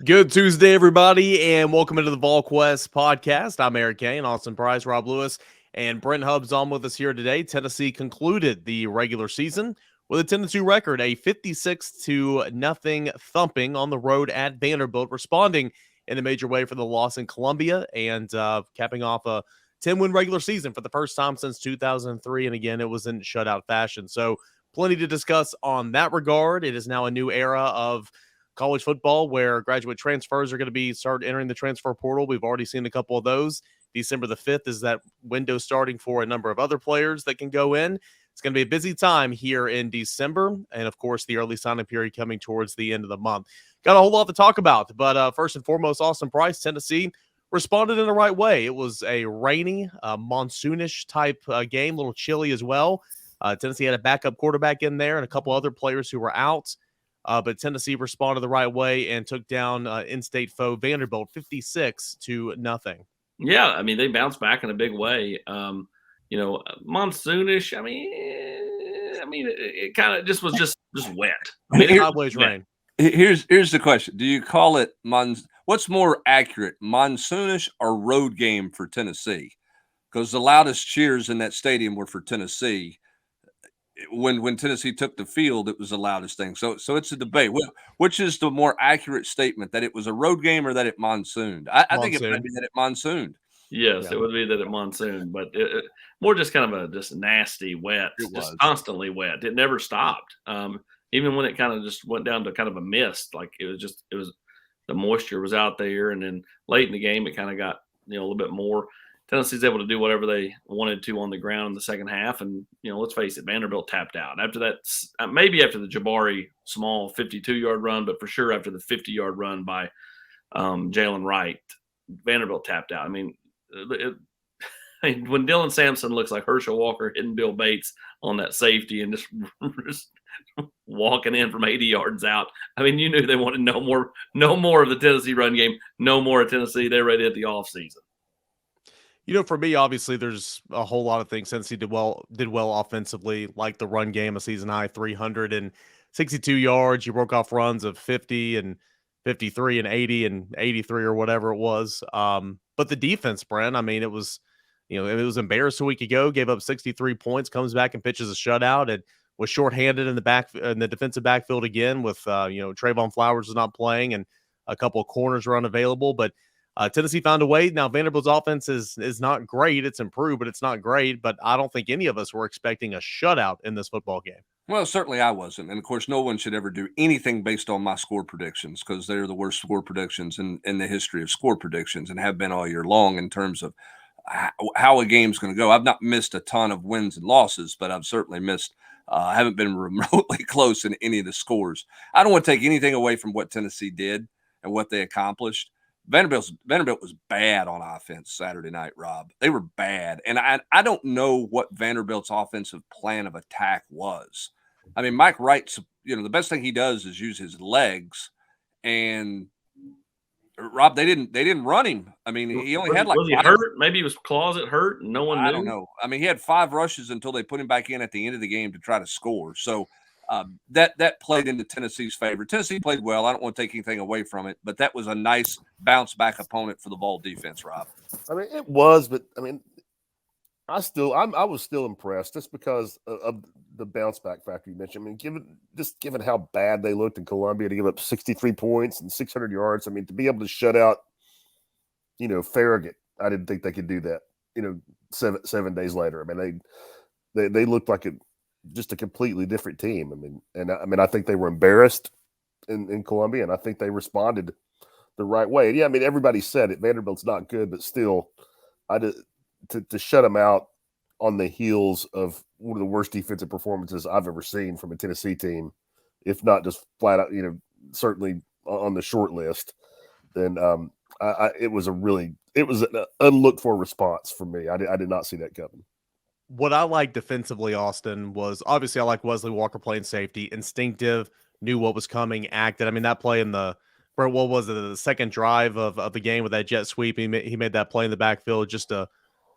Good Tuesday, everybody, and welcome into the Volquest podcast. I'm Eric Kane, Austin Price, Rob Lewis, and Brent Hubbs on with us here today. Tennessee concluded the regular season with a 10-2 record, a 56-0 thumping on the road at Vanderbilt, responding in a major way for the loss in Columbia and capping off a 10-win regular season for the first time since 2003. And again, it was in shutout fashion. So plenty to discuss on that regard. It is now a new era of college football where graduate transfers are going to start entering the transfer portal. We've already seen a couple of those. December the 5th is that window starting for a number of other players that can go in. It's going to be a busy time here in December. And of course, the early signing period coming towards the end of the month. Got a whole lot to talk about. But first and foremost, Austin Price, Tennessee responded in the right way. It was a rainy, monsoonish type game, a little chilly as well. Tennessee had a backup quarterback in there and a couple other players who were out. But Tennessee responded the right way and took down in-state foe Vanderbilt 56-0. Yeah, I mean, they bounced back in a big way. Monsoonish. I mean, it kind of just was just wet. I mean, sideways rain. Here's the question: do you call it what's more accurate, monsoonish or road game for Tennessee? Because the loudest cheers in that stadium were for Tennessee. When Tennessee took the field, it was the loudest thing. So it's a debate. Which is the more accurate statement, that it was a road game or that it monsooned? I think it might be that it monsooned. Yes, yeah. It would be that it monsooned, but it more just kind of a just nasty wet, just constantly wet. It never stopped. Even when it kind of just went down to kind of a mist, like it was the moisture was out there, and then late in the game it kind of got a little bit more. Tennessee's able to do whatever they wanted to on the ground in the second half. And, let's face it, Vanderbilt tapped out. After that, maybe after the Jabari small 52-yard run, but for sure after the 50-yard run by Jalen Wright, Vanderbilt tapped out. I mean, when Dylan Sampson looks like Herschel Walker hitting Bill Bates on that safety and just walking in from 80 yards out, I mean, you knew they wanted no more of the Tennessee run game, no more of Tennessee. They're ready at the offseason. For me, obviously, there's a whole lot of things Tennessee did well offensively, like the run game, a season high 362 yards. You broke off runs of 50 and 53 and 80 and 83 or whatever it was. But the defense, Brent, I mean, it was embarrassed a week ago. Gave up 63 points, comes back and pitches a shutout, and was shorthanded in the defensive backfield again. With Trayvon Flowers was not playing, and a couple of corners were unavailable, but. Tennessee found a way. Now, Vanderbilt's offense is not great. It's improved, but it's not great. But I don't think any of us were expecting a shutout in this football game. Well, certainly I wasn't. And, of course, no one should ever do anything based on my score predictions, because they're the worst score predictions in the history of score predictions and have been all year long in terms of how a game's going to go. I've not missed a ton of wins and losses, but I've certainly missed I haven't been remotely close in any of the scores. I don't want to take anything away from what Tennessee did and what they accomplished. Vanderbilt was bad on offense Saturday night, Rob. They were bad. And I don't know what Vanderbilt's offensive plan of attack was. I mean, Mike Wright's, the best thing he does is use his legs. And Rob, they didn't run him. I mean, he only had like was he hurt? Maybe he was closet hurt and no one knew. I don't know. I mean, he had 5 rushes until they put him back in at the end of the game to try to score. So that played into Tennessee's favor. Tennessee played well. I don't want to take anything away from it, but that was a nice bounce back opponent for the Vol defense, Rob. I mean, it was, but I mean, I was still impressed just because of the bounce back factor you mentioned. I mean, given how bad they looked in Columbia to give up 63 points and 600 yards. I mean, to be able to shut out, Farragut, I didn't think they could do that. 7 days later. I mean, they looked like just a completely different team. I mean, I think they were embarrassed in Columbia, and I think they responded the right way. And yeah, I mean, everybody said it. Vanderbilt's not good, but still, to shut them out on the heels of one of the worst defensive performances I've ever seen from a Tennessee team, if not just flat out, certainly on the short list, then it was an unlooked for response for me. I did not see that coming. What I like defensively, Austin, was obviously I like Wesley Walker playing safety, instinctive, knew what was coming, acted. I mean, that play in the second drive of the game with that jet sweep, he made that play in the backfield, just an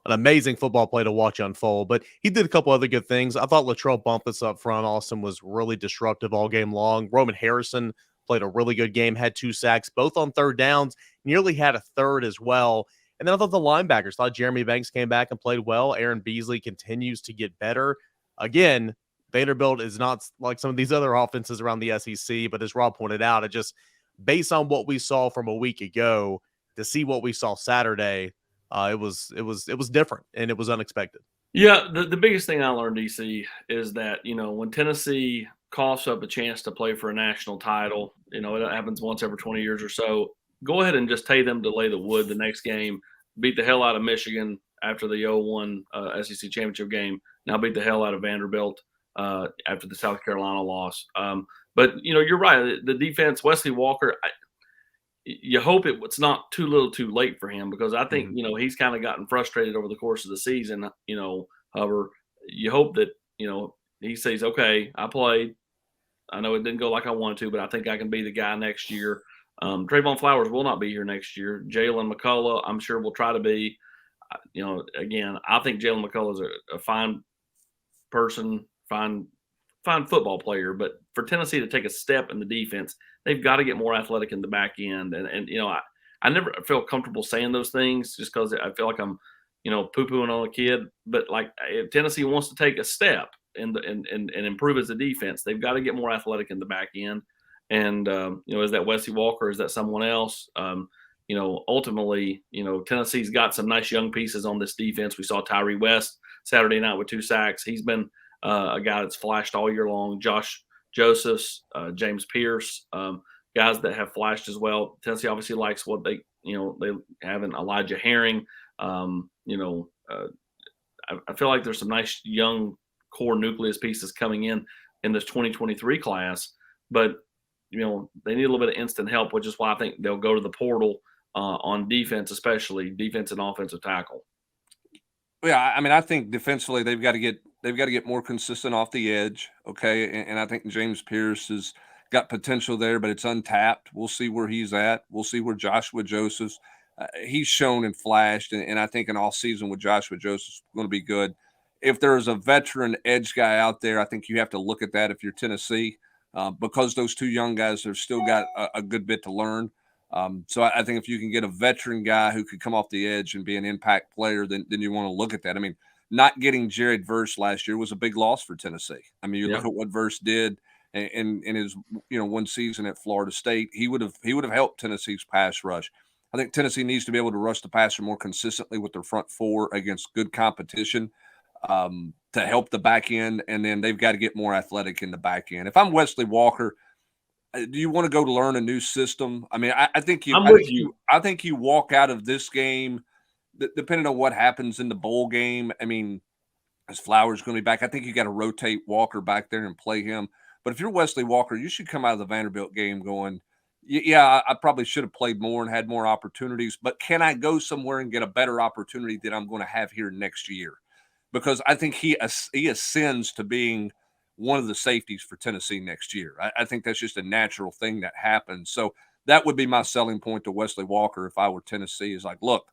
amazing football play to watch unfold. But he did a couple other good things. I thought Latrell Bumpus up front, Austin, was really disruptive all game long. Roman Harrison played a really good game, had 2 sacks, both on third downs, nearly had a third as well. And then I thought the linebackers, thought Jeremy Banks came back and played well. Aaron Beasley continues to get better. Again, Vanderbilt is not like some of these other offenses around the SEC, but as Rob pointed out, it just based on what we saw from a week ago to see what we saw Saturday, it was different and it was unexpected. Yeah, the biggest thing I learned, DC, is that, when Tennessee coughs up a chance to play for a national title, it happens once every 20 years or so, go ahead and just pay them to lay the wood the next game, beat the hell out of Michigan after the 0-1 SEC championship game, now beat the hell out of Vanderbilt after the South Carolina loss. But, you're right. The defense, Wesley Walker, you hope it's not too little too late for him, because I think, he's kind of gotten frustrated over the course of the season. However, you hope that, he says, okay, I played. I know it didn't go like I wanted to, but I think I can be the guy next year. Trayvon Flowers will not be here next year. Jalen McCullough, I'm sure, will try to be. Again, I think Jalen McCullough is a fine person, fine football player. But for Tennessee to take a step in the defense, they've got to get more athletic in the back end. And I never feel comfortable saying those things just because I feel like I'm, poo-pooing on a kid. But like, if Tennessee wants to take a step and improve as a defense, they've got to get more athletic in the back end. And, is that Wesley Walker? Is that someone else? Ultimately, Tennessee's got some nice young pieces on this defense. We saw Tyree West Saturday night with 2 sacks. He's been a guy that's flashed all year long. Josh Josephs, James Pierce, guys that have flashed as well. Tennessee obviously likes what they have in Elijah Herring. I feel like there's some nice young core nucleus pieces coming in this 2023 class, but they need a little bit of instant help, which is why I think they'll go to the portal on defense, especially defense and offensive tackle. Yeah, I mean, I think defensively they've got to get more consistent off the edge. Okay, and I think James Pierce has got potential there, but it's untapped. We'll see where he's at. We'll see where Joshua Josephs. He's shown and flashed, and I think an all season with Joshua Josephs going to be good. If there's a veteran edge guy out there, I think you have to look at that if you're Tennessee, because those 2 young guys have still got a good bit to learn. So I think if you can get a veteran guy who could come off the edge and be an impact player, then you want to look at that. I mean, not getting Jared Verse last year was a big loss for Tennessee. I mean, you look at what Verse did in his 1 season at Florida State. He would have helped Tennessee's pass rush. I think Tennessee needs to be able to rush the passer more consistently with their front 4 against good competition to help the back end, and then they've got to get more athletic in the back end. If I'm Wesley Walker, do you want to go to learn a new system? I mean, I think you walk out of this game, depending on what happens in the bowl game. I mean, is Flowers going to be back? I think you got to rotate Walker back there and play him. But if you're Wesley Walker, you should come out of the Vanderbilt game going, yeah, I probably should have played more and had more opportunities, but can I go somewhere and get a better opportunity that I'm going to have here next year? Because I think he ascends to being one of the safeties for Tennessee next year. I think that's just a natural thing that happens. So that would be my selling point to Wesley Walker if I were Tennessee, is like, look,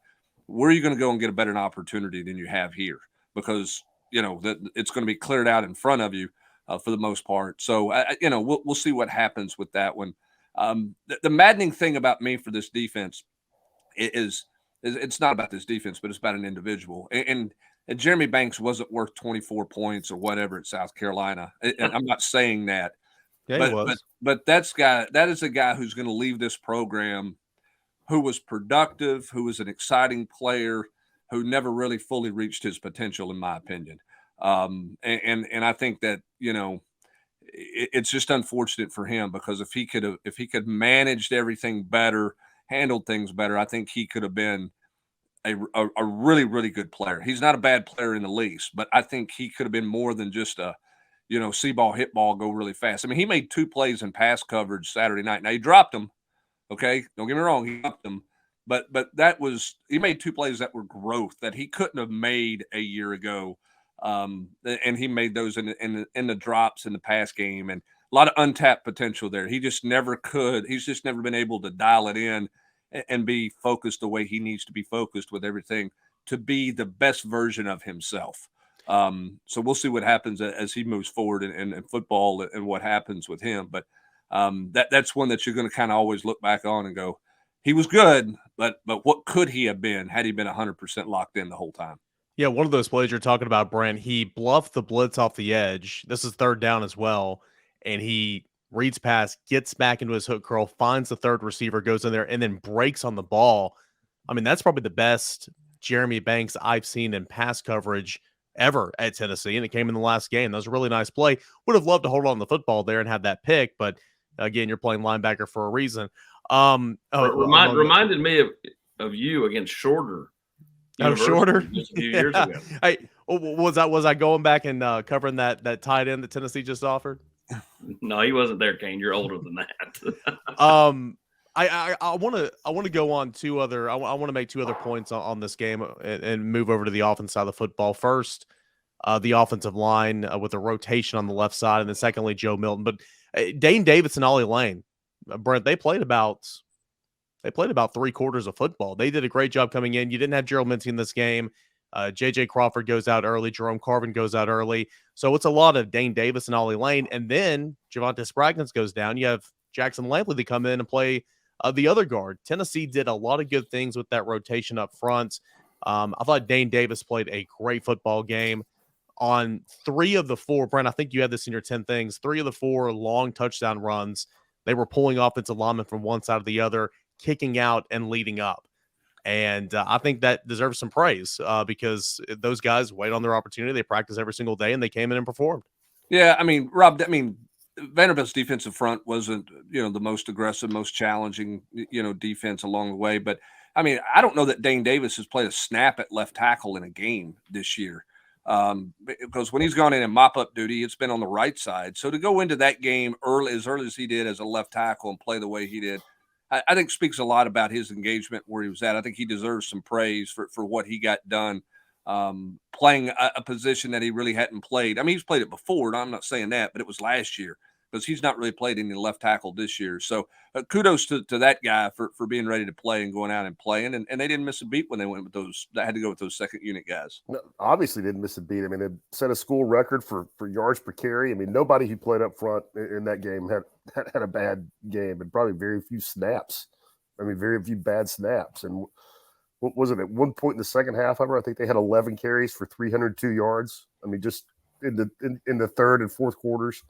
where are you going to go and get a better opportunity than you have here? Because, it's going to be cleared out in front of you for the most part. So, we'll see what happens with that one. The maddening thing about me for this defense is it's not about this defense, but it's about an individual. And Jeremy Banks wasn't worth 24 points or whatever at South Carolina. And I'm not saying that. Yeah, he was. But that is a guy who's going to leave this program who was productive, who was an exciting player, who never really fully reached his potential, in my opinion. And I think that, it's just unfortunate for him, because if he could managed everything better, handled things better, I think he could have been a really, really good player. He's not a bad player in the least, but I think he could have been more than just a, see ball, hit ball, go really fast. I mean, he made 2 plays in pass coverage Saturday night. Now he dropped them. Okay. Don't get me wrong. He dropped them, but he made 2 plays that were growth that he couldn't have made a year ago. And he made those in the drops in the pass game, and a lot of untapped potential there. He just never could. He's just never been able to dial it in and be focused the way he needs to be focused with everything to be the best version of himself. So we'll see what happens as he moves forward in football and what happens with him. But That's one that you're going to kind of always look back on and go, he was good, but what could he have been had he been 100% locked in the whole time? Yeah, one of those plays you're talking about, Brent, he bluffed the blitz off the edge. This is third down as well. And he reads pass, gets back into his hook curl, finds the third receiver, goes in there, and then breaks on the ball. I mean, that's probably the best Jeremy Banks I've seen in pass coverage ever at Tennessee, and it came in the last game. That was a really nice play. Would have loved to hold on to the football there and have that pick, but again, you're playing linebacker for a reason. Reminded me of you against Shorter. Shorter just a few years ago. Was I going back and covering that tight end that Tennessee just offered? No, he wasn't there, Kane. You're older than that. I want to go on two other. I want to make two other points on this game and move over to the offense side of the football. First, the offensive line with a rotation on the left side, and then secondly, Joe Milton. But Dane Davis and Ollie Lane, Brent, they played about 3/4 of football. They did a great job coming in. You didn't have Gerald Mincy in this game. J.J. Crawford goes out early. Jerome Carvin goes out early. So it's a lot of Dane Davis and Ollie Lane. And then Javonte Spraggins goes down. You have Jackson Lampley to come in and play the other guard. Tennessee did a lot of good things with that rotation up front. I thought Dane Davis played a great football game. On 3 of the 4, Brent, I think you had this in your 10 things, 3 of the 4 long touchdown runs, they were pulling offensive linemen from one side or the other, kicking out and leading up. And I think that deserves some praise because those guys wait on their opportunity. They practice every single day, and they came in and performed. Yeah, I mean, Rob, Vanderbilt's defensive front wasn't, the most aggressive, most challenging, defense along the way. But, I mean, I don't know that Dane Davis has played a snap at left tackle in a game this year. Because when he's gone in and mop-up duty, it's been on the right side. So to go into that game as early as he did as a left tackle and play the way he did, I think speaks a lot about his engagement where he was at. I think he deserves some praise for what he got done, playing a position that he really hadn't played. I mean, he's played it before, and I'm not saying that, but it was last year because he's not really played any left tackle this year. So kudos to that guy for being ready to play and going out and playing. And they didn't miss a beat when they went with those. That had to go with those second unit guys. No, obviously didn't miss a beat. I mean, they set a school record for yards per carry. I mean, nobody who played up front in that game had a bad game, and probably very few snaps. I mean, very few bad snaps. And what was it at one point in the second half? I think they had 11 carries for 302 yards. I mean, just in the third and fourth quarters.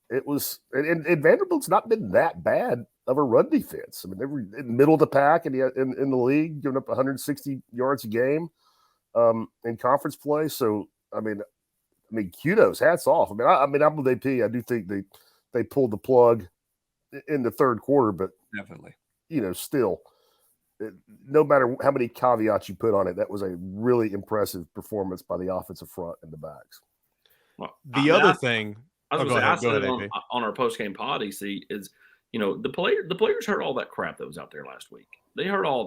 It was, and Vanderbilt's not been that bad of a run defense. I mean, they were in the middle of the pack in the league, giving up 160 yards a game in conference play. So, I mean, kudos, hats off. I'm with AP. I do think they pulled the plug in the third quarter, but definitely, still, no matter how many caveats you put on it, that was a really impressive performance by the offensive front and the backs. Well, the other thing. I was going to say, on our post-game pod, EC, is, the players heard all that crap that was out there last week. They heard all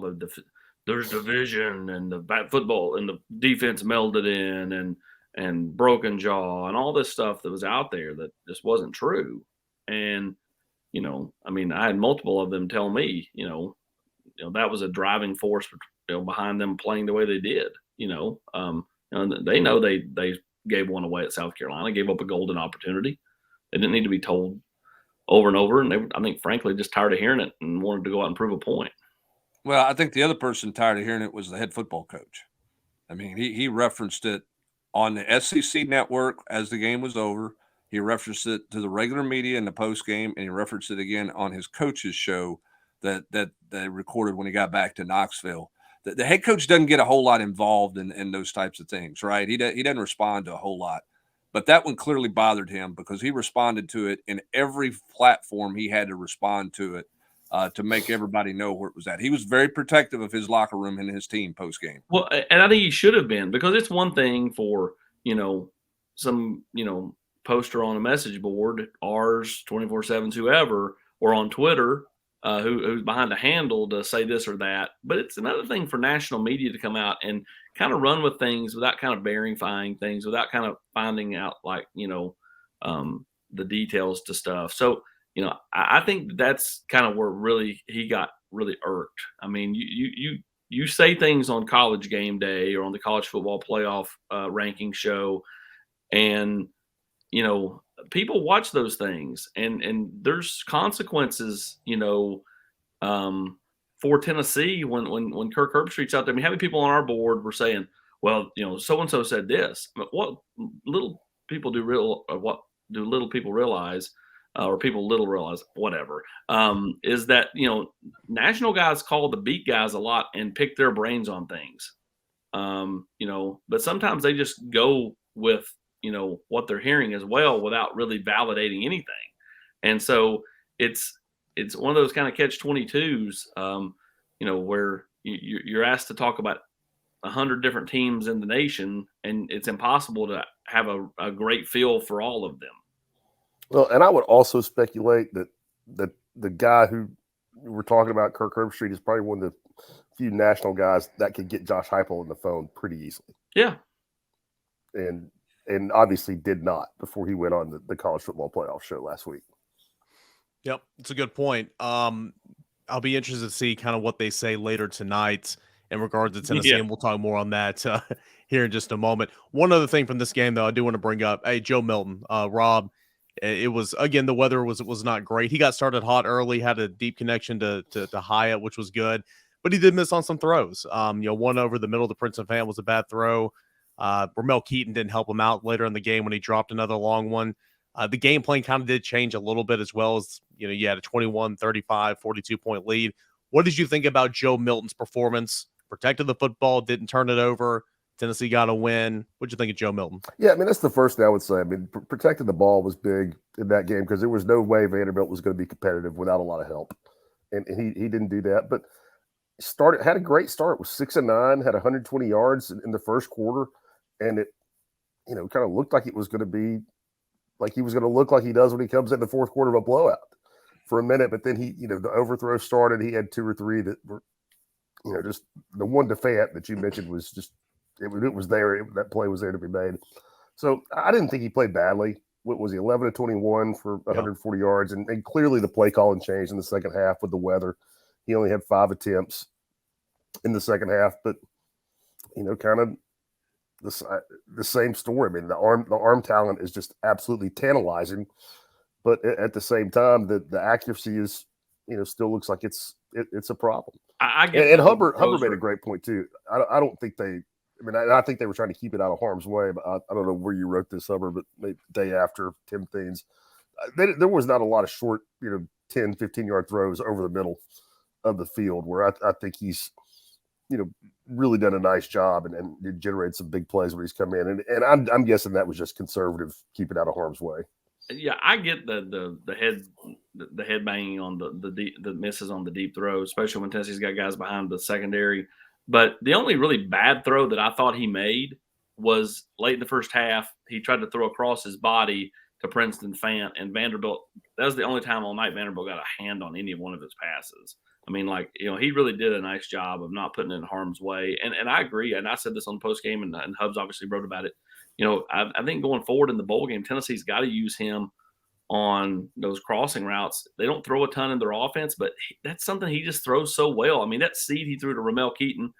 there's division and the football and the defense melded in and broken jaw and all this stuff that was out there that just wasn't true. And, I had multiple of them tell me, that was a driving force behind them playing the way they did, and they know they gave one away at South Carolina, gave up a golden opportunity. They didn't need to be told over and over. And they, I think, frankly, just tired of hearing it and wanted to go out and prove a point. Well, I think the other person tired of hearing it was the head football coach. I mean, he referenced it on the SEC network as the game was over. He referenced it to the regular media in the post game, and he referenced it again on his coach's show that they recorded when he got back to Knoxville. The head coach doesn't get a whole lot involved in those types of things, right? He doesn't respond to a whole lot. But that one clearly bothered him because he responded to it in every platform he had to respond to it to make everybody know where it was at. He was very protective of his locker room and his team post-game. Well, and I think he should have been, because it's one thing for, some, poster on a message board, ours, 24/7's, whoever, or on Twitter, who's behind a handle to say this or that. But it's another thing for national media to come out and kind of run with things without kind of verifying things, without kind of finding out the details to stuff. So, I think that's kind of where really he got really irked. I mean, you say things on College Game Day or on the college football playoff ranking show, and people watch those things, and there's consequences, for Tennessee when Kirk Herbstreit's out there. I mean, how many people on our board were saying, well, so and so said this, but what little people little people realize, or people little realize, whatever, is that national guys call the beat guys a lot and pick their brains on things, but sometimes they just go with what they're hearing as well without really validating anything, and so it's one of those kind of catch-22s, where you're asked to talk about 100 different teams in the nation, and it's impossible to have a great feel for all of them. Well, and I would also speculate that the guy who we're talking about, Kirk Herbstreit, is probably one of the few national guys that could get Josh Heupel on the phone pretty easily. Yeah. And obviously did not before he went on the college football playoff show last week. Yep, it's a good point. I'll be interested to see kind of what they say later tonight in regards to Tennessee, and we'll talk more on that here in just a moment. One other thing from this game, though, I do want to bring up, hey, Joe Milton, Rob, it was, again, the weather was not great. He got started hot early, had a deep connection to Hyatt, which was good, but he did miss on some throws. One over the middle of the Princeton fan was a bad throw. Ramel Keaton didn't help him out later in the game when he dropped another long one. The game plan kind of did change a little bit, as well as, you had a 21, 35, 42-point lead. What did you think about Joe Milton's performance? Protected the football, didn't turn it over. Tennessee got a win. What'd you think of Joe Milton? Yeah, I mean, that's the first thing I would say. I mean, protecting the ball was big in that game because there was no way Vanderbilt was going to be competitive without a lot of help. And he didn't do that. But had a great start. Was 6-9, had 120 yards in the first quarter. And it, kind of looked like it was going to be like he was going to look like he does when he comes in the fourth quarter of a blowout for a minute. But then he, the overthrow started. He had two or three that were, just the one to Fant that you mentioned was just, it was there. That play was there to be made. So I didn't think he played badly. What was he, 11-21 for 140 yards? And clearly the play calling changed in the second half with the weather. He only had 5 attempts in the second half, but, kind of the same story. I mean, the arm talent is just absolutely tantalizing, but at the same time, the accuracy is, still looks like it's a problem. I get and Hubbard made a great point too. I don't think I think they were trying to keep it out of harm's way, but I don't know where you wrote this, Hubbard, but maybe the day after Tim Thiens, there was not a lot of short, 10, 15-yard throws over the middle of the field where I think he's, really done a nice job and generated some big plays when he's come in. And I'm guessing that was just conservative, keep it out of harm's way. Yeah, I get the head banging on the misses on the deep throw, especially when Tennessee's got guys behind the secondary. But the only really bad throw that I thought he made was late in the first half. He tried to throw across his body to Princeton Fant, and Vanderbilt. That was the only time all night Vanderbilt got a hand on any one of his passes. I mean, he really did a nice job of not putting it in harm's way. And I agree. And I said this on the post game, and Hubs obviously wrote about it. I think going forward in the bowl game, Tennessee's got to use him on those crossing routes. They don't throw a ton in their offense, but that's something he just throws so well. I mean, that seed he threw to Ramel Keaton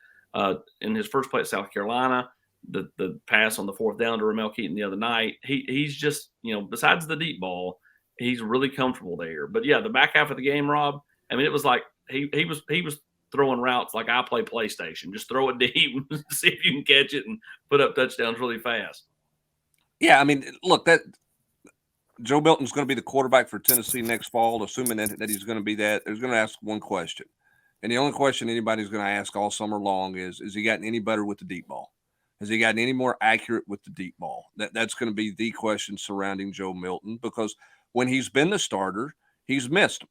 in his first play at South Carolina, the pass on the fourth down to Ramel Keaton the other night, he's just, besides the deep ball, he's really comfortable there. But yeah, the back half of the game, Rob, I mean, it was like he was throwing routes like I play PlayStation. Just throw it deep and see if you can catch it and put up touchdowns really fast. Yeah, I mean, look, that Joe Milton's going to be the quarterback for Tennessee next fall, assuming that he's going to be that. There's going to ask one question. And the only question anybody's going to ask all summer long is he gotten any better with the deep ball? Has he gotten any more accurate with the deep ball? That's going to be the question surrounding Joe Milton, because when he's been the starter, he's missed them,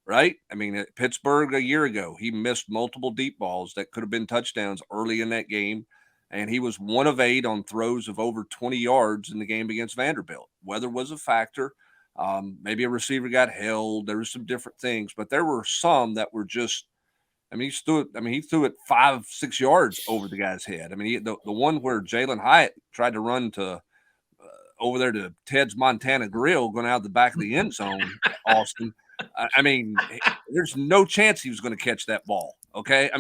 right? I mean, at Pittsburgh a year ago, he missed multiple deep balls that could have been touchdowns early in that game. And he was 1 of 8 on throws of over 20 yards in the game against Vanderbilt. Weather was a factor. Maybe a receiver got held. There were some different things, but there were some that were just, he threw it 5-6 yards over the guy's head. I mean, the one where Jalen Hyatt tried to run to over there to Ted's Montana Grill, going out the back of the end zone, Austin. There's no chance he was going to catch that ball. Okay,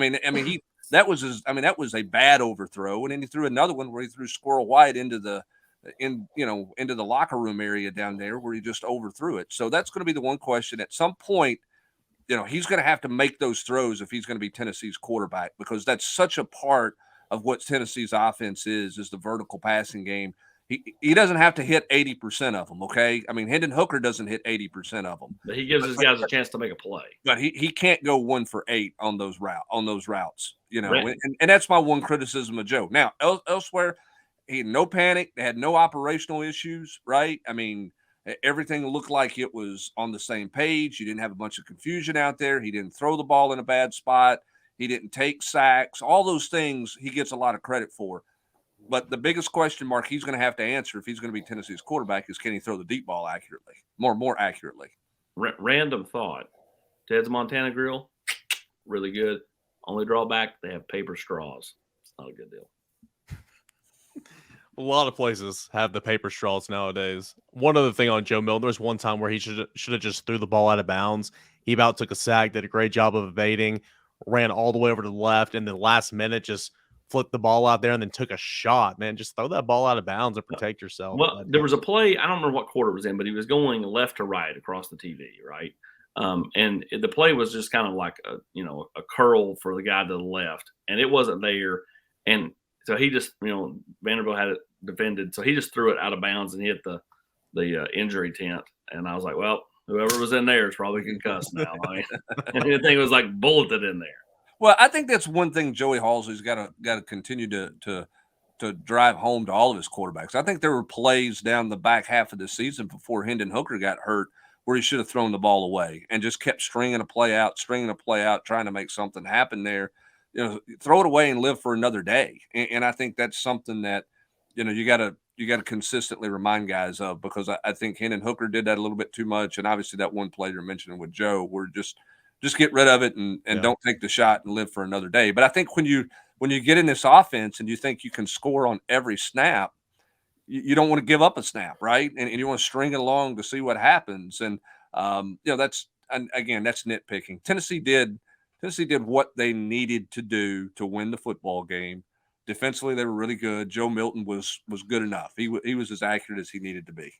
that was a bad overthrow, and then he threw another one where he threw squirrel wide into the into the locker room area down there where he just overthrew it. So that's going to be the one question. At some point, he's going to have to make those throws if he's going to be Tennessee's quarterback, because that's such a part of what Tennessee's offense is the vertical passing game. He doesn't have to hit 80% of them, okay? I mean, Hendon Hooker doesn't hit 80% of them. But he gives his guys a chance to make a play. But he can't go 1 for 8 on those routes, Right. And that's my one criticism of Joe. Now, elsewhere, he had no panic. They had no operational issues, right? I mean, everything looked like it was on the same page. You didn't have a bunch of confusion out there. He didn't throw the ball in a bad spot. He didn't take sacks. All those things he gets a lot of credit for. But the biggest question mark he's going to have to answer if he's going to be Tennessee's quarterback is, can he throw the deep ball accurately, more accurately? Random thought. Ted's Montana Grill, really good. Only drawback, they have paper straws. It's not a good deal. A lot of places have the paper straws nowadays. One other thing on Joe Milton, there was one time where he should have just threw the ball out of bounds. He about took a sack, did a great job of evading, ran all the way over to the left, and then last minute just flipped the ball out there and then took a shot. Man, just throw that ball out of bounds and protect yourself. Well, there was a play, I don't remember what quarter it was in, but he was going left to right across the TV, right? And the play was just kind of like a curl for the guy to the left, and it wasn't there. And so he just, Vanderbilt had it defended, so he just threw it out of bounds and hit the injury tent. And I was like, well, whoever was in there is probably concussed now. And the thing was like bulleted in there. Well, I think that's one thing Joey Halsey's got to continue to drive home to all of his quarterbacks. I think there were plays down the back half of the season before Hendon Hooker got hurt where he should have thrown the ball away and just kept stringing a play out, trying to make something happen there. Throw it away and live for another day. And I think that's something that, you got to consistently remind guys of, because I think Hendon Hooker did that a little bit too much. And obviously that one play you're mentioning with Joe, where just get rid of it and don't take the shot and live for another day. But I think when you get in this offense and you think you can score on every snap, you don't want to give up a snap, right? And you want to string it along to see what happens. And that's nitpicking. Tennessee did what they needed to do to win the football game. Defensively, they were really good. Joe Milton was good enough. He was as accurate as he needed to be.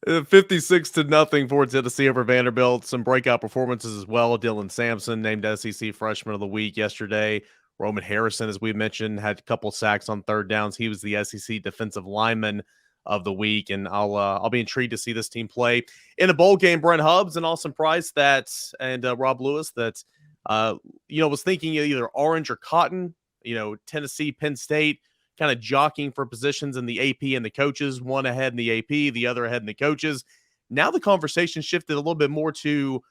56-0 for Tennessee over Vanderbilt. Some breakout performances as well. Dylan Sampson named SEC Freshman of the Week yesterday. Roman Harrison, as we mentioned, had a couple sacks on third downs. He was the SEC Defensive Lineman of the Week, and I'll be intrigued to see this team play in a bowl game. Brent Hubbs and Austin Price and Rob Lewis was thinking either orange or cotton. Tennessee, Penn State, kind of jockeying for positions in the AP and the coaches, one ahead in the AP, the other ahead in the coaches. Now the conversation shifted a little bit more to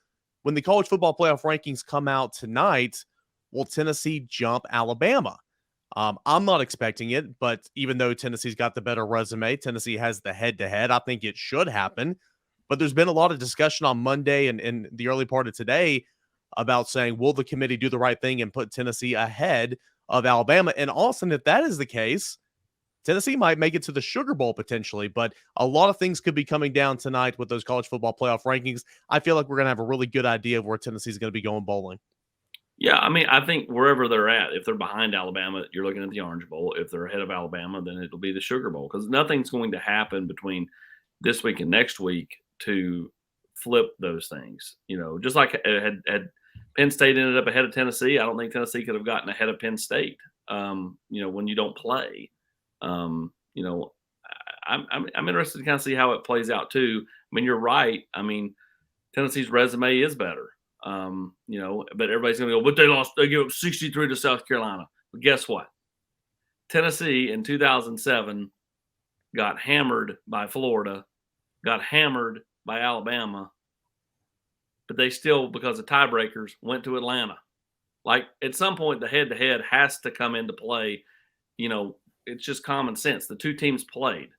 when the college football playoff rankings come out tonight, will Tennessee jump Alabama? I'm not expecting it, but even though Tennessee's got the better resume, Tennessee has the head-to-head, I think it should happen. But there's been a lot of discussion on Monday and in the early part of today about saying, will the committee do the right thing and put Tennessee ahead of Alabama? And Austin, if that is the case, Tennessee might make it to the Sugar Bowl potentially, but a lot of things could be coming down tonight with those college football playoff rankings. I feel like we're going to have a really good idea of where Tennessee's going to be going bowling. Yeah, I think wherever they're at, if they're behind Alabama, you're looking at the Orange Bowl. If they're ahead of Alabama, then it'll be the Sugar Bowl, because nothing's going to happen between this week and next week to flip those things. Just like had Penn State ended up ahead of Tennessee, I don't think Tennessee could have gotten ahead of Penn State. When you don't play, I'm interested to kind of see how it plays out too. You're right. Tennessee's resume is better. But everybody's going to go, but they lost. They gave up 63 to South Carolina. But guess what? Tennessee in 2007 got hammered by Florida, got hammered by Alabama, but they still, because of tiebreakers, went to Atlanta. Like, at some point, the head-to-head has to come into play. It's just common sense. The two teams played.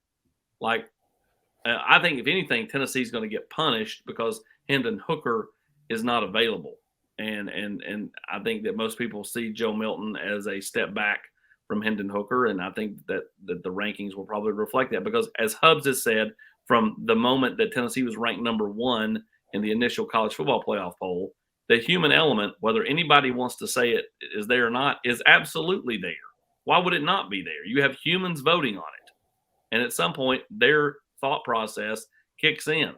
I think, if anything, Tennessee's going to get punished because Hendon Hooker is not available. And I think that most people see Joe Milton as a step back from Hendon Hooker, and I think that the rankings will probably reflect that, because as Hubbs has said, from the moment that Tennessee was ranked number 1 in the initial college football playoff poll, the human element, whether anybody wants to say it is there or not, is absolutely there. Why would it not be there? You have humans voting on it. And at some point, their thought process kicks in.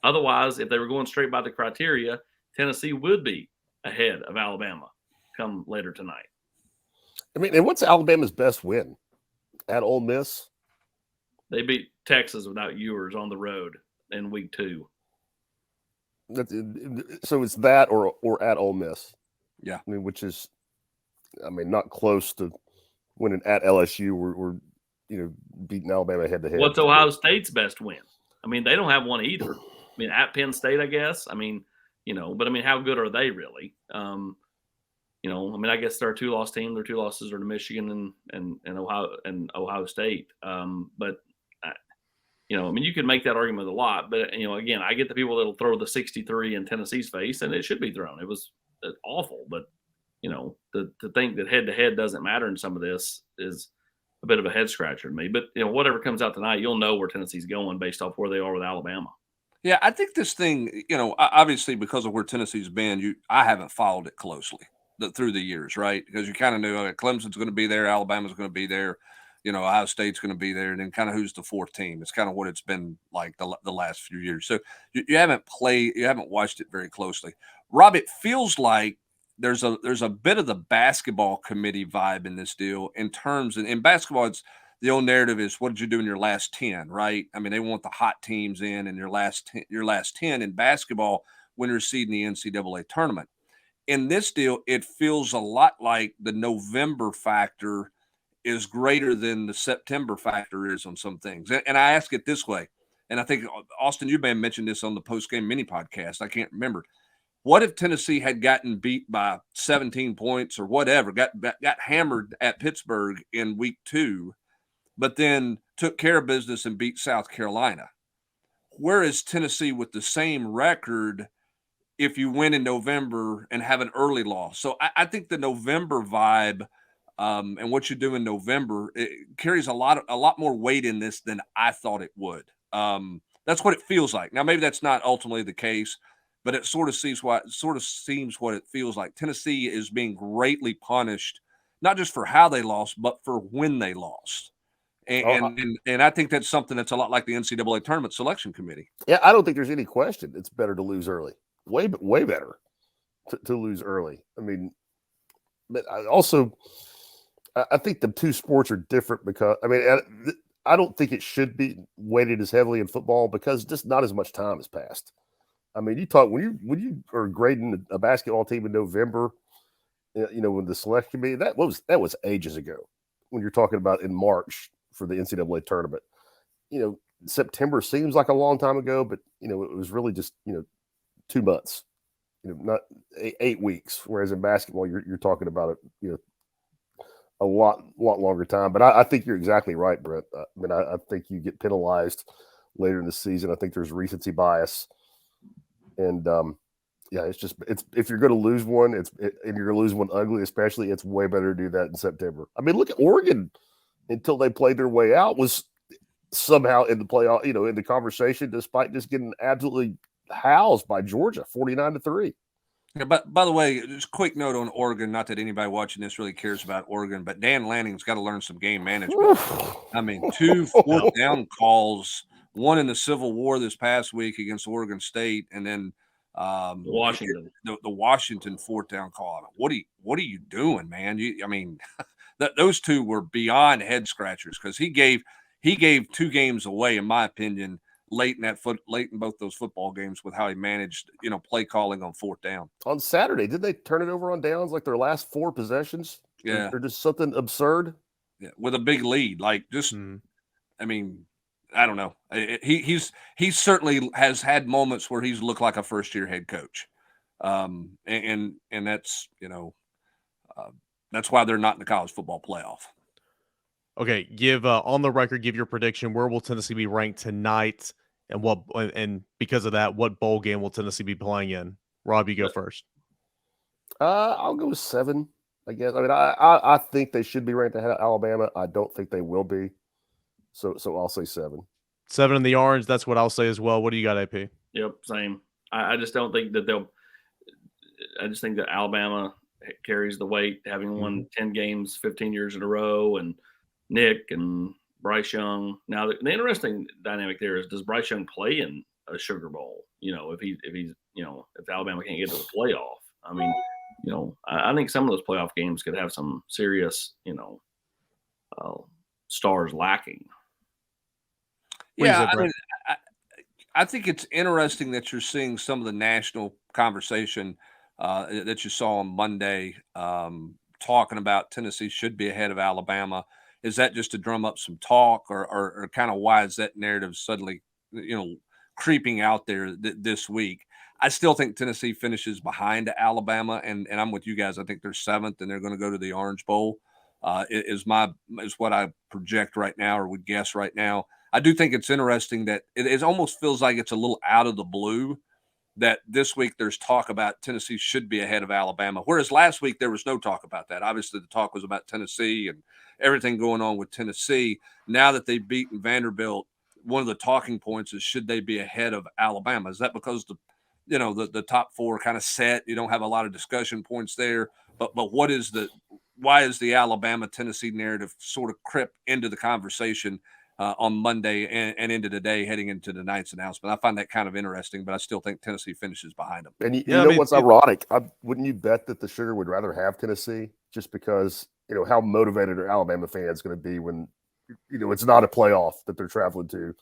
Otherwise, if they were going straight by the criteria, Tennessee would be ahead of Alabama come later tonight. I mean, and what's Alabama's best win? At Ole Miss? They beat Texas without Ewers on the road in week 2. So it's that or at Ole Miss. Yeah. I mean, which is, not close to winning at LSU or beating Alabama head to head. What's Ohio State's best win? I mean, they don't have one either. I mean, at Penn State, I guess. I mean, but I mean, how good are they really? I guess they're a 2-loss team. Their 2 losses are to Michigan and Ohio State. But you could make that argument a lot. But again, I get the people that'll throw the 63 in Tennessee's face, and it should be thrown. It was awful. But to think that head to head doesn't matter in some of this is a bit of a head scratcher to me. But whatever comes out tonight, you'll know where Tennessee's going based off where they are with Alabama. Yeah, I think this thing, obviously because of where Tennessee's been, I haven't followed it closely through the years, right? Because you kind of knew Clemson's going to be there, Alabama's going to be there, Ohio State's going to be there, and then kind of who's the 4th team. It's kind of what it's been like the last few years. So you haven't watched it very closely. Rob, it feels like there's a bit of the basketball committee vibe in this deal in terms of, in basketball, it's the old narrative is what did you do in your last 10, right? I mean, they want the hot teams in your last 10. In basketball, when you're seeding the NCAA tournament. In this deal, it feels a lot like the November factor is greater than the September factor is on some things. And I ask it this way, and I think, Austin, you may have mentioned this on the post-game mini podcast. I can't remember. What if Tennessee had gotten beat by 17 points or whatever, got hammered at Pittsburgh in week 2, but then took care of business and beat South Carolina? Where is Tennessee with the same record if you win in November and have an early loss? So I think the November vibe and what you do in November, it carries a lot more weight in this than I thought it would. That's what it feels like. Now, maybe that's not ultimately the case, but it sort of seems what it feels like. Tennessee is being greatly punished, not just for how they lost, but for when they lost. And I think that's something that's a lot like the NCAA tournament selection committee. Yeah, I don't think there's any question. It's better to lose early. Way better to lose early. I mean, but I think the two sports are different because, I don't think it should be weighted as heavily in football because just not as much time has passed. I mean, you talk when you are grading a basketball team in November, when the selection committee, that was ages ago. When you're talking about in March for the NCAA tournament, September seems like a long time ago, but it was really just 2 months, not 8 weeks. Whereas in basketball, you're talking about a lot longer time. But I think you're exactly right, Brett. I think you get penalized later in the season. I think there's recency bias, and it's if you're going to lose one, and you're going to lose one ugly, especially, it's way better to do that in September. I mean, look at Oregon until they played their way out was somehow in the playoff, in the conversation, despite just getting absolutely housed by Georgia, 49-3. Yeah, but by the way, just a quick note on Oregon. Not that anybody watching this really cares about Oregon, but Dan Lanning's got to learn some game management. 2 fourth down calls, one in the Civil War this past week against Oregon State, and then Washington, the Washington 4th down call. What are you doing, man? Those 2 were beyond head scratchers because he gave 2 games away, in my opinion, late in both those football games with how he managed, play calling on 4th down. On Saturday, did they turn it over on downs like their last 4 possessions? Yeah. Or just something absurd? Yeah, with a big lead. Like I don't know. He certainly has had moments where he's looked like a first-year head coach. And that's, that's why they're not in the college football playoff. Okay, give on the record, give your prediction. Where will Tennessee be ranked tonight, and because of that, what bowl game will Tennessee be playing in? Rob, you go first. I'll go with 7, I guess. I think they should be ranked ahead of Alabama. I don't think they will be. So I'll say 7. 7 in the orange. That's what I'll say as well. What do you got, AP? Yep, same. I just don't think that I just think that Alabama carries the weight, having won 10 games 15 years in a row, and Nick and Bryce Young. Now, the interesting dynamic there is, does Bryce Young play in a Sugar Bowl? If he's if Alabama can't get to the playoff. I mean, I think some of those playoff games could have some serious, stars lacking. Yeah, I think it's interesting that you're seeing some of the national conversation that you saw on Monday talking about Tennessee should be ahead of Alabama. Is that just to drum up some talk, or kind of why is that narrative suddenly, creeping out there this week? I still think Tennessee finishes behind Alabama, and I'm with you guys. I think they're 7th, and they're going to go to the Orange Bowl. Is what I project right now, or would guess right now. I do think it's interesting that it almost feels like it's a little out of the blue that this week there's talk about Tennessee should be ahead of Alabama, whereas last week there was no talk about that. Obviously, the talk was about Tennessee and everything going on with Tennessee. Now that they've beaten Vanderbilt, one of the talking points is, should they be ahead of Alabama? Is that because the top 4 kind of set? You don't have a lot of discussion points there, but why is the Alabama Tennessee narrative sort of crept into the conversation on Monday and into today, heading into tonight's announcement? I find that kind of interesting, but I still think Tennessee finishes behind them. And you know what's ironic? Wouldn't you bet that the Sugar would rather have Tennessee, just because how motivated are Alabama fans going to be when it's not a playoff that they're traveling to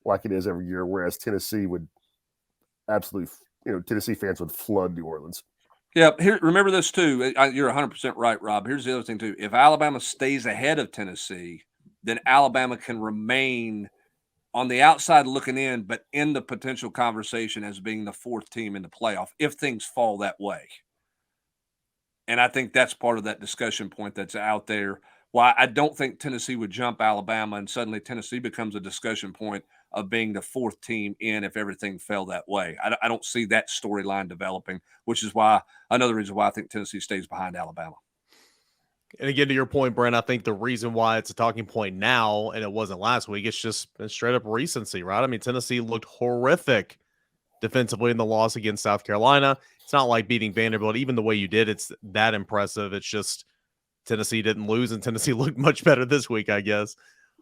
like it is every year, whereas Tennessee would absolutely, Tennessee fans would flood New Orleans. Yeah, remember this too. You're 100% right, Rob. Here's the other thing too. If Alabama stays ahead of Tennessee, then Alabama can remain on the outside looking in, but in the potential conversation as being the 4th team in the playoff if things fall that way. And I think that's part of that discussion point that's out there. Why I don't think Tennessee would jump Alabama, and suddenly Tennessee becomes a discussion point of being the 4th team in if everything fell that way. I don't see that storyline developing, which is another reason why I think Tennessee stays behind Alabama. And again, to your point, Brent, I think the reason why it's a talking point now and it wasn't last week, it's just straight up recency, right? I mean, Tennessee looked horrific defensively in the loss against South Carolina. It's not like beating Vanderbilt. Even the way you did, it's that impressive. It's just Tennessee didn't lose, and Tennessee looked much better this week, I guess.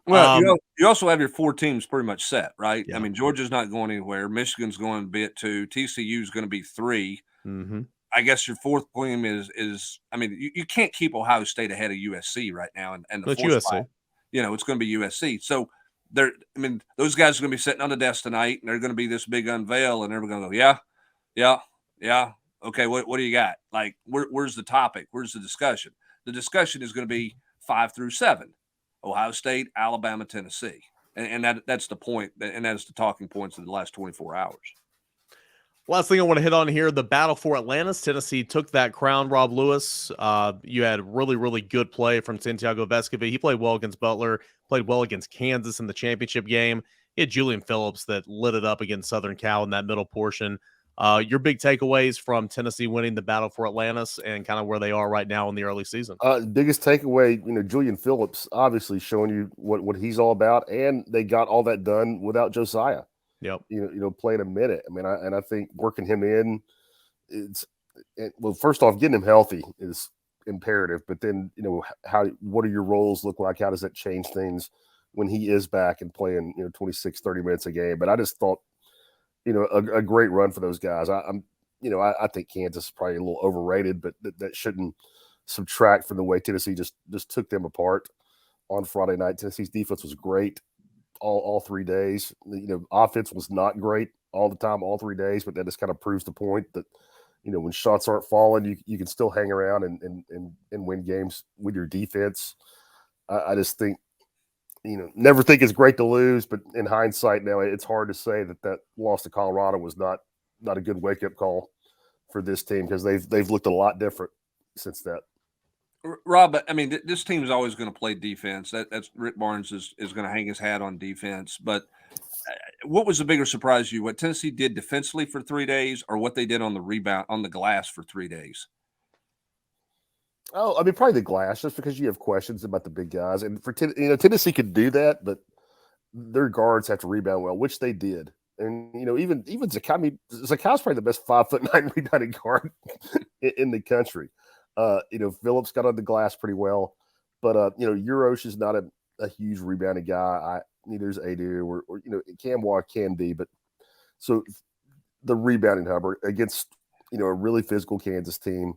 Well, you also have your 4 teams pretty much set, right? Yeah. I mean, Georgia's not going anywhere. Michigan's going to be at 2. TCU is going to be 3. Mm-hmm. I guess your 4th team is. I mean, you can't keep Ohio State ahead of USC right now, and the 4th spot, it's going to be USC. So those guys are going to be sitting on the desk tonight, and they're going to be this big unveil, and everyone's going to go, yeah. Okay, what do you got? Like, where's the topic? Where's the discussion? The discussion is going to be 5 through 7. Ohio State, Alabama, Tennessee. And that's the point, and that's the talking points of the last 24 hours. Last thing I want to hit on here, the battle for Atlantis. Tennessee took that crown, Rob Lewis. You had really, really good play from Santiago Vescovi. He played well against Butler, played well against Kansas in the championship game. He had Julian Phillips that lit it up against Southern Cal in that middle portion. Your big takeaways from Tennessee winning the battle for Atlantis and kind of where they are right now in the early season? Biggest takeaway, Julian Phillips obviously showing you what he's all about, and they got all that done without Josiah. Yep. Playing a minute. I mean, I think working him in, first off, getting him healthy is imperative. But then, what do your roles look like? How does that change things when he is back and playing, 26, 30 minutes a game? But I just thought, a great run for those guys. I think Kansas is probably a little overrated, but that shouldn't subtract from the way Tennessee just took them apart on Friday night. Tennessee's defense was great all 3 days. Offense was not great all the time, all 3 days, but that just kind of proves the point that, when shots aren't falling, you can still hang around and win games with your defense. I just think, never think it's great to lose, but in hindsight now, it's hard to say that loss to Colorado was not a good wake-up call for this team, because they've looked a lot different since that. Rob, I mean, this team is always going to play defense. That's Rick Barnes is going to hang his hat on defense. But what was the bigger surprise to you? What Tennessee did defensively for 3 days, or what they did on the rebound on the glass for 3 days? Oh, I mean, probably the glass, just because you have questions about the big guys. And for Tennessee could do that, but their guards have to rebound well, which they did. And even Zakai's probably the best 5'9" rebounding guard in the country. Phillips got on the glass pretty well, but Urosh is not a huge rebounding guy. Neither is Adu or Camwa can be, but so the rebounding hub against a really physical Kansas team.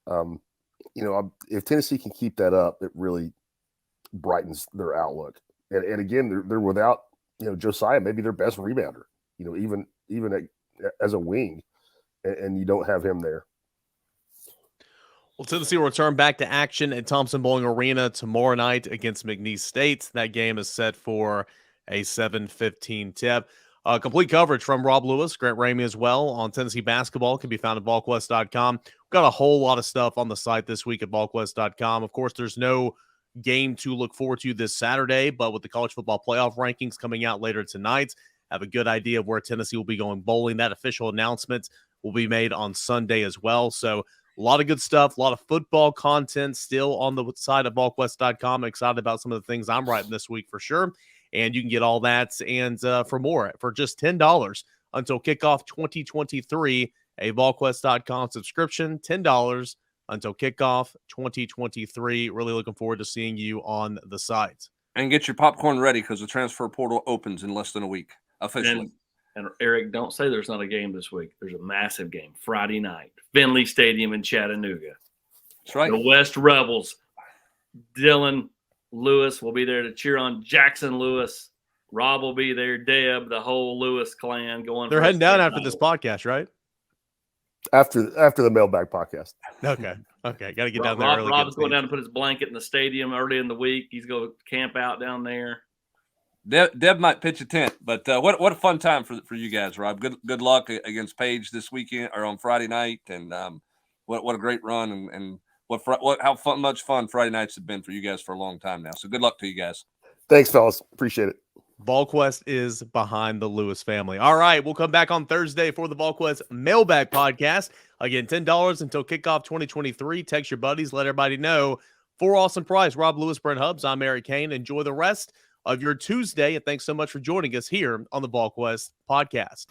If Tennessee can keep that up, it really brightens their outlook. And again, they're without Josiah, maybe their best rebounder. Even as a wing, and you don't have him there. Well, Tennessee will return back to action at Thompson-Boling Arena tomorrow night against McNeese State. That game is set for a 7:15 tip. Complete coverage from Rob Lewis, Grant Ramey as well on Tennessee basketball can be found at Volquest.com. We've got a whole lot of stuff on the site this week at Volquest.com. Of course, there's no game to look forward to this Saturday, but with the college football playoff rankings coming out later tonight, have a good idea of where Tennessee will be going bowling. That official announcement will be made on Sunday as well. So a lot of good stuff, a lot of football content still on the side of Volquest.com. I'm excited about some of the things I'm writing this week for sure. And you can get all that and for more for just $10 until kickoff 2023, a Volquest.com subscription, $10 until kickoff 2023. Really looking forward to seeing you on the site. And get your popcorn ready because the transfer portal opens in less than a week officially. And Eric, don't say there's not a game this week. There's a massive game Friday night, Finley Stadium in Chattanooga. That's right. The West Rebels, Dylan Lewis will be there to cheer on Jackson Lewis. Rob will be there. Deb, the whole Lewis clan going. They're heading down after this podcast, right? After the mailbag podcast. Okay. Got to get down there early. Rob's going down to put his blanket in the stadium early in the week. He's going to camp out down there. Deb might pitch a tent, but what a fun time for you guys, Rob. Good luck against Page this weekend or on Friday night, and what a great run and how much fun Friday nights have been for you guys for a long time now. So good luck to you guys. Thanks, fellas. Appreciate it. Volquest is behind the Lewis family. All right, we'll come back on Thursday for the Volquest Mailbag Podcast. Again, $10 until kickoff 2023. Text your buddies, let everybody know. For Awesome Price, Rob Lewis, Brent Hubbs, I'm Eric Kane. Enjoy the rest of your Tuesday, and thanks so much for joining us here on the Volquest Podcast.